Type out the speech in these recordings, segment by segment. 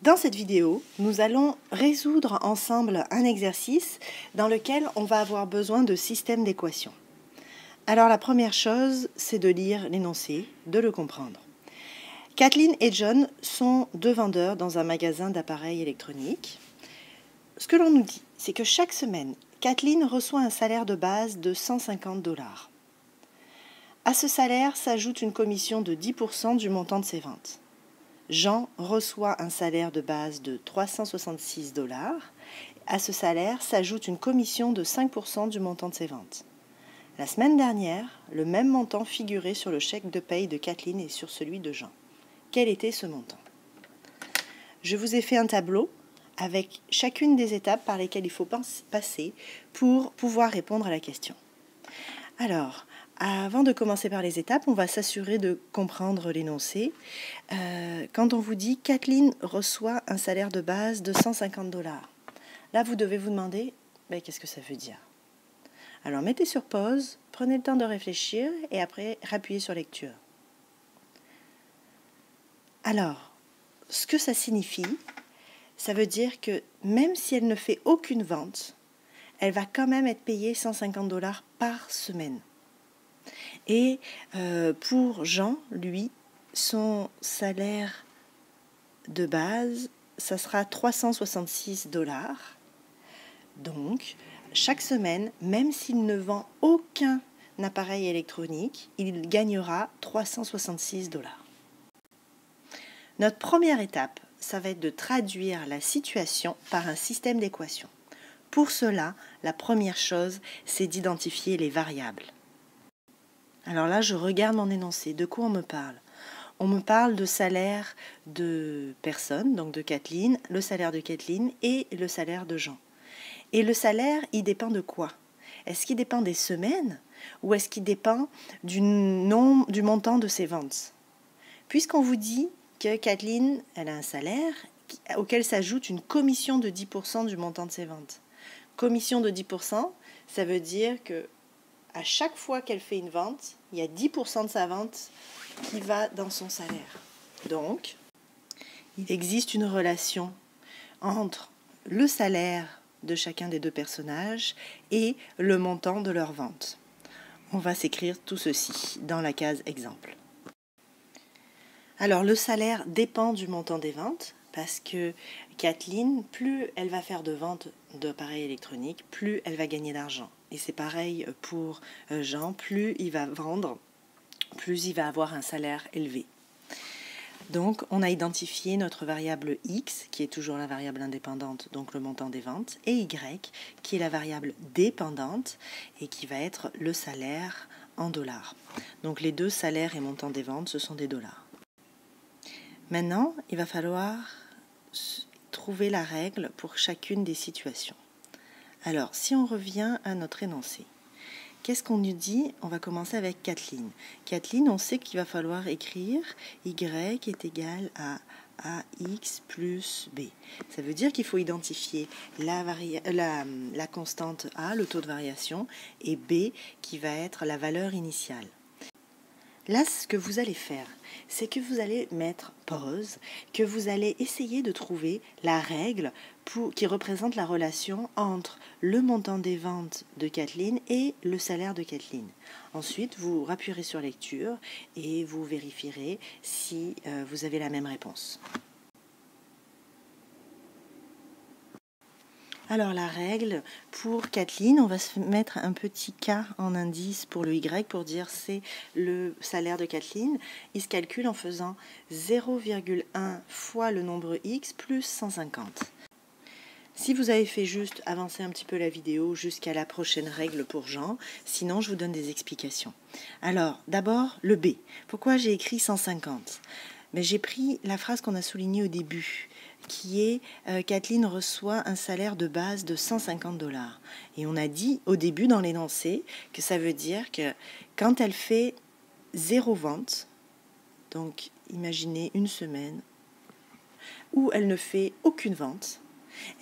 Dans cette vidéo, nous allons résoudre ensemble un exercice dans lequel on va avoir besoin de systèmes d'équations. Alors la première chose, c'est de lire l'énoncé, de le comprendre. Kathleen et John sont deux vendeurs dans un magasin d'appareils électroniques. Ce que l'on nous dit, c'est que chaque semaine, Kathleen reçoit un salaire de base de 150 $. À ce salaire s'ajoute une commission de 10% du montant de ses ventes. Jean reçoit un salaire de base de 366 $. À ce salaire s'ajoute une commission de 5% du montant de ses ventes. La semaine dernière, le même montant figurait sur le chèque de paye de Kathleen et sur celui de Jean. Quel était ce montant? Je vous ai fait un tableau avec chacune des étapes par lesquelles il faut passer pour pouvoir répondre à la question. Alors, avant de commencer par les étapes, on va s'assurer de comprendre l'énoncé. Quand on vous dit « Kathleen reçoit un salaire de base de 150 $», là, vous devez vous demander qu'est-ce que ça veut dire. Alors, mettez sur pause, prenez le temps de réfléchir et après, rappuyez sur lecture. Alors, ce que ça signifie, ça veut dire que même si elle ne fait aucune vente, elle va quand même être payée 150 $ par semaine. Et pour Jean, lui, son salaire de base, ça sera 366 $. Donc, chaque semaine, même s'il ne vend aucun appareil électronique, il gagnera 366 $. Notre première étape, ça va être de traduire la situation par un système d'équations. Pour cela, la première chose, c'est d'identifier les variables. Alors là, je regarde mon énoncé. De quoi on me parle? On me parle de salaire de personne, donc de Kathleen, le salaire de Kathleen et le salaire de Jean. Et le salaire, il dépend de quoi? Est-ce qu'il dépend des semaines ou est-ce qu'il dépend du montant de ses ventes? Puisqu'on vous dit que Kathleen, elle a un salaire auquel s'ajoute une commission de 10% du montant de ses ventes. Commission de 10%, ça veut dire que à chaque fois qu'elle fait une vente, il y a 10% de sa vente qui va dans son salaire. Donc, il existe une relation entre le salaire de chacun des deux personnages et le montant de leur vente. On va s'écrire tout ceci dans la case exemple. Alors, le salaire dépend du montant des ventes parce que Kathleen, plus elle va faire de ventes d'appareils électroniques, plus elle va gagner d'argent. Et c'est pareil pour Jean, plus il va vendre, plus il va avoir un salaire élevé. Donc, on a identifié notre variable X, qui est toujours la variable indépendante, donc le montant des ventes, et Y, qui est la variable dépendante, et qui va être le salaire en dollars. Donc, les deux salaires et montants des ventes, ce sont des dollars. Maintenant, il va falloir trouver la règle pour chacune des situations. Alors, si on revient à notre énoncé, qu'est-ce qu'on nous dit? On va commencer avec Kathleen. Kathleen, on sait qu'il va falloir écrire Y est égal à AX plus B. Ça veut dire qu'il faut identifier la constante A, le taux de variation, et B qui va être la valeur initiale. Là, ce que vous allez faire, c'est que vous allez mettre pause, que vous allez essayer de trouver la règle qui représente la relation entre le montant des ventes de Kathleen et le salaire de Kathleen. Ensuite, vous rappuierez sur lecture et vous vérifierez si vous avez la même réponse. Alors la règle pour Kathleen, on va se mettre un petit K en indice pour le Y pour dire c'est le salaire de Kathleen. Il se calcule en faisant 0,1 fois le nombre X plus 150. Si vous avez fait juste, avancez un petit peu la vidéo jusqu'à la prochaine règle pour Jean, sinon je vous donne des explications. Alors d'abord le B. Pourquoi j'ai écrit 150? J'ai pris la phrase qu'on a soulignée au début, qui est Kathleen reçoit un salaire de base de 150 $. Et on a dit au début dans l'énoncé que ça veut dire que quand elle fait 0 vente, donc imaginez une semaine où elle ne fait aucune vente,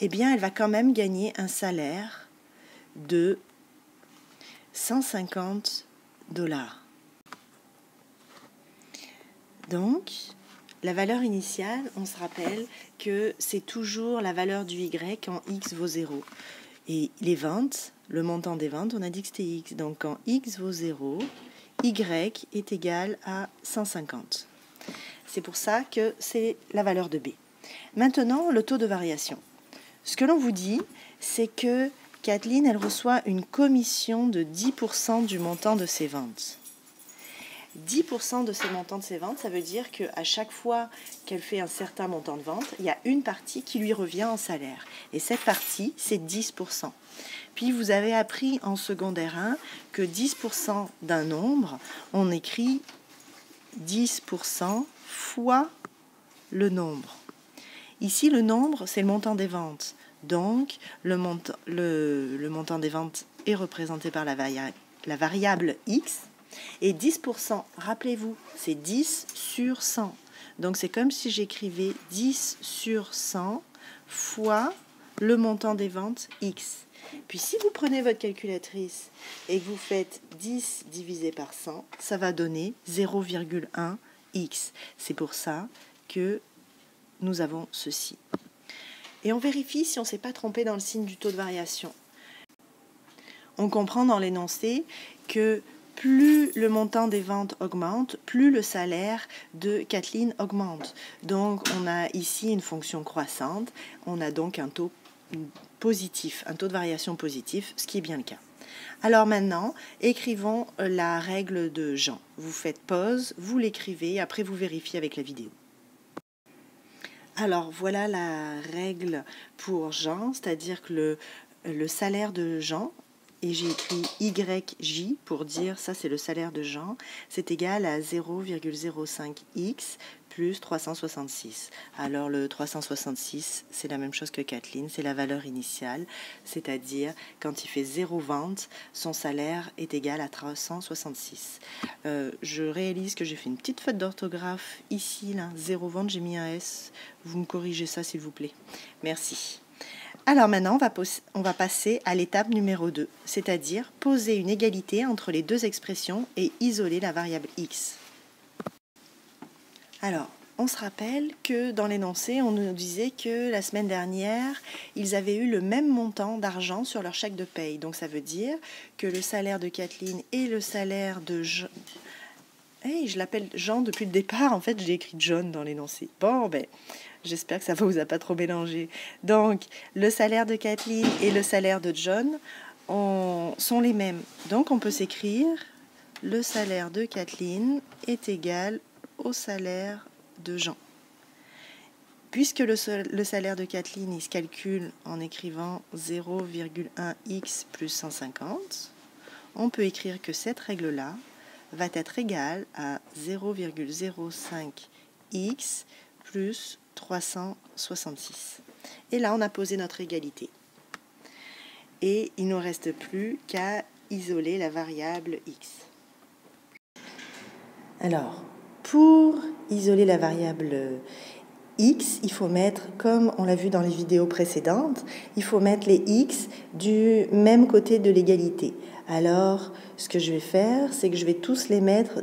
eh bien elle va quand même gagner un salaire de 150 $. Donc, La valeur initiale, on se rappelle que c'est toujours la valeur du y quand x vaut 0. Et les ventes, le montant des ventes, on a dit que c'était x. Donc quand x vaut 0, y est égal à 150. C'est pour ça que c'est la valeur de b. Maintenant, le taux de variation. Ce que l'on vous dit, c'est que Kathleen, elle reçoit une commission de 10% du montant de ses ventes. 10% de ses montants de ses ventes, ça veut dire qu'à chaque fois qu'elle fait un certain montant de vente, il y a une partie qui lui revient en salaire. Et cette partie, c'est 10%. Puis vous avez appris en secondaire 1 que 10% d'un nombre, on écrit 10% fois le nombre. Ici, le nombre, c'est le montant des ventes. Donc, le montant des ventes est représenté par la variable x. Et 10%, rappelez-vous, c'est 10 sur 100. Donc, c'est comme si j'écrivais 10 sur 100 fois le montant des ventes x. Puis, si vous prenez votre calculatrice et que vous faites 10 divisé par 100, ça va donner 0,1 x. C'est pour ça que nous avons ceci. Et on vérifie si on ne s'est pas trompé dans le signe du taux de variation. On comprend dans l'énoncé que plus le montant des ventes augmente, plus le salaire de Kathleen augmente. Donc, on a ici une fonction croissante. On a donc un taux positif, un taux de variation positif, ce qui est bien le cas. Alors maintenant, écrivons la règle de Jean. Vous faites pause, vous l'écrivez, après vous vérifiez avec la vidéo. Alors, voilà la règle pour Jean, c'est-à-dire que le salaire de Jean, et j'ai écrit YJ pour dire ça c'est le salaire de Jean, c'est égal à 0,05x plus 366. Alors le 366, c'est la même chose que Kathleen, c'est la valeur initiale, c'est-à-dire quand il fait 0 vente, son salaire est égal à 366. Je réalise que j'ai fait une petite faute d'orthographe ici, là, 0 vente, j'ai mis un S. Vous me corrigez ça s'il vous plaît. Merci. Alors maintenant, on va passer à l'étape numéro 2, c'est-à-dire poser une égalité entre les deux expressions et isoler la variable x. Alors, on se rappelle que dans l'énoncé, on nous disait que la semaine dernière, ils avaient eu le même montant d'argent sur leur chèque de paye. Donc ça veut dire que le salaire de Kathleen et le salaire de Jean... Hey, je l'appelle Jean depuis le départ, en fait j'ai écrit John dans l'énoncé. Bon, ben, j'espère que ça ne vous a pas trop mélangé. Donc, le salaire de Kathleen et le salaire de John sont les mêmes. Donc, on peut s'écrire le salaire de Kathleen est égal au salaire de Jean. Puisque le salaire de Kathleen, il se calcule en écrivant 0,1x plus 150, on peut écrire que cette règle-là va être égale à 0,05x plus 366. Et là, on a posé notre égalité. Et il ne nous reste plus qu'à isoler la variable x. Alors, pour isoler la variable x, il faut mettre, comme on l'a vu dans les vidéos précédentes, il faut mettre les x du même côté de l'égalité. Alors, ce que je vais faire, c'est que je vais tous les mettre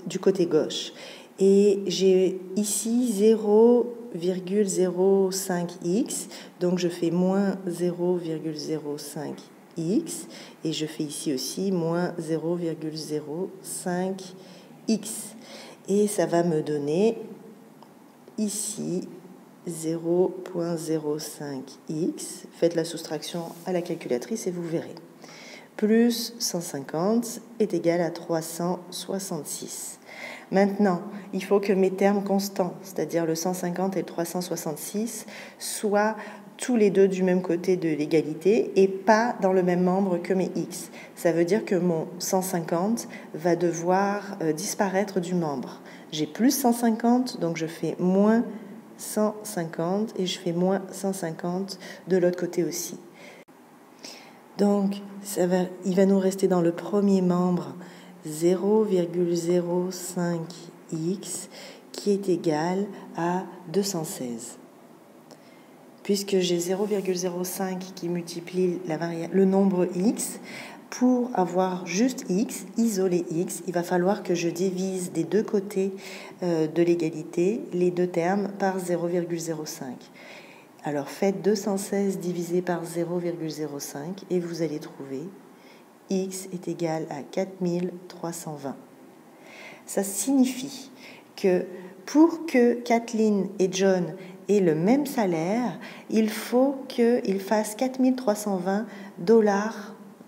du côté gauche. Et j'ai ici 0,05x, donc je fais moins 0,05x, et je fais ici aussi moins 0,05x. Et ça va me donner ici 0,05x. Faites la soustraction à la calculatrice et vous verrez. Plus 150 est égal à 366. Maintenant, il faut que mes termes constants, c'est-à-dire le 150 et le 366, soient tous les deux du même côté de l'égalité et pas dans le même membre que mes x. Ça veut dire que mon 150 va devoir disparaître du membre. J'ai plus 150, donc je fais moins 150 et je fais moins 150 de l'autre côté aussi. Donc, il va nous rester dans le premier membre 0,05x qui est égal à 216. Puisque j'ai 0,05 qui multiplie le nombre x, pour avoir juste x, isoler x, il va falloir que je divise des deux côtés de l'égalité les deux termes par 0,05. Alors faites 216 divisé par 0,05 et vous allez trouver x est égal à 4320. Ça signifie que pour que Kathleen et John aient le même salaire, il faut qu'ils fassent 4320 $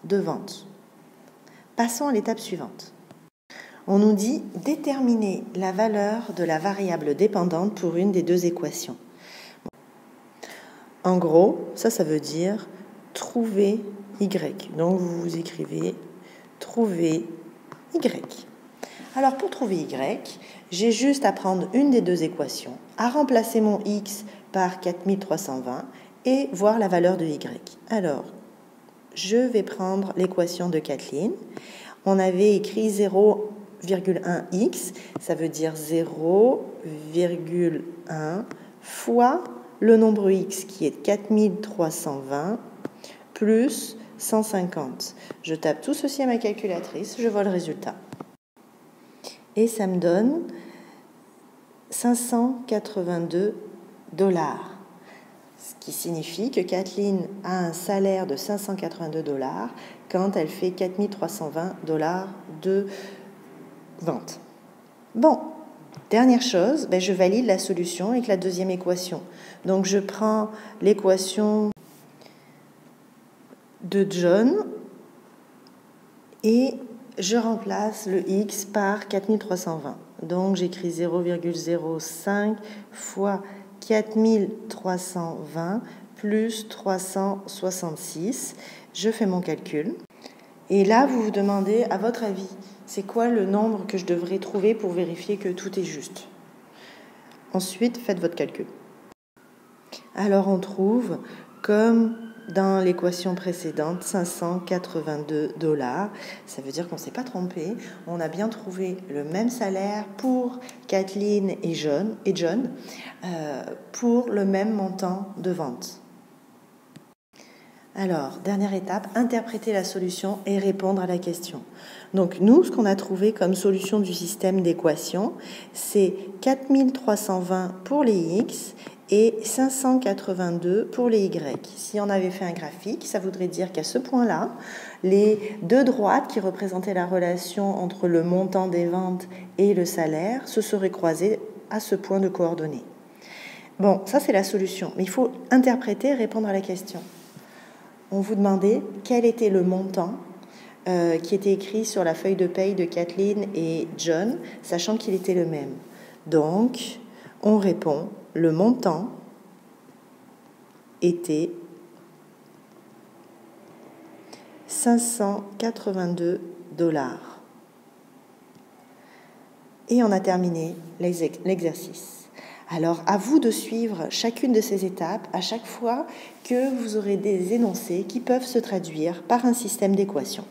de vente. Passons à l'étape suivante. On nous dit déterminer la valeur de la variable dépendante pour une des deux équations. En gros, ça veut dire trouver y. Donc vous écrivez trouver y. Alors pour trouver y, j'ai juste à prendre une des deux équations, à remplacer mon x par 4320 et voir la valeur de y. Alors, je vais prendre l'équation de Kathleen. On avait écrit 0,1x, ça veut dire 0,1 fois le nombre x qui est 4320 plus 150. Je tape tout ceci à ma calculatrice, je vois le résultat. Et ça me donne 582 $. Ce qui signifie que Kathleen a un salaire de 582 $ quand elle fait 4320 $ de vente. Bon, dernière chose, je valide la solution avec la deuxième équation. Donc je prends l'équation de John et je remplace le x par 4320. Donc j'écris 0,05 fois 4320 plus 366. Je fais mon calcul. Et là, vous vous demandez, à votre avis, c'est quoi le nombre que je devrais trouver pour vérifier que tout est juste? Ensuite, faites votre calcul. Alors on trouve, comme dans l'équation précédente, 582 $. Ça veut dire qu'on ne s'est pas trompé. On a bien trouvé le même salaire pour Kathleen et John pour le même montant de vente. Alors, dernière étape, interpréter la solution et répondre à la question. Donc nous, ce qu'on a trouvé comme solution du système d'équation, c'est 4320 pour les x et 582 pour les y. Si on avait fait un graphique, ça voudrait dire qu'à ce point-là, les deux droites qui représentaient la relation entre le montant des ventes et le salaire se seraient croisées à ce point de coordonnées. Bon, ça c'est la solution, mais il faut interpréter et répondre à la question. On vous demandait quel était le montant qui était écrit sur la feuille de paye de Kathleen et John, sachant qu'il était le même. Donc, on répond, le montant était 582 $. Et on a terminé l'exercice. Alors, à vous de suivre chacune de ces étapes à chaque fois que vous aurez des énoncés qui peuvent se traduire par un système d'équations.